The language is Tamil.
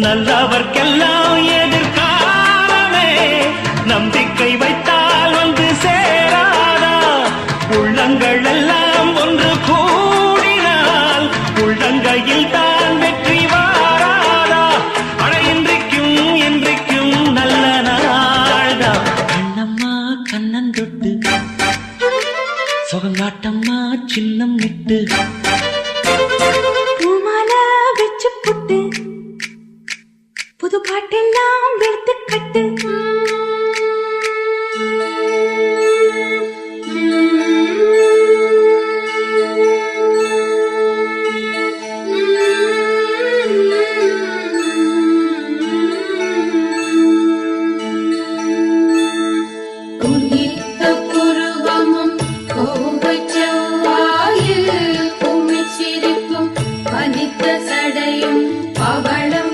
நல்லவர்க்கெல்லாம் எதிர்காலமே நம்பிக்கை வைத்தால் வந்து சேராதா உள்ளங்கள் எல்லாம் ஒன்று கூடினால் உள்ளங்கையில் தான் வெற்றி வாராதா அட இன்றைக்கும் நல்ல நாள்தான் கண்ணம்மா கண்ணன் தொட்டு சுகங்காட்டம்மா சின்னம் விட்டு பூமாலா வச்சு புட்டு புது பாட்டெல்லாம் வெளுத்து கட்டு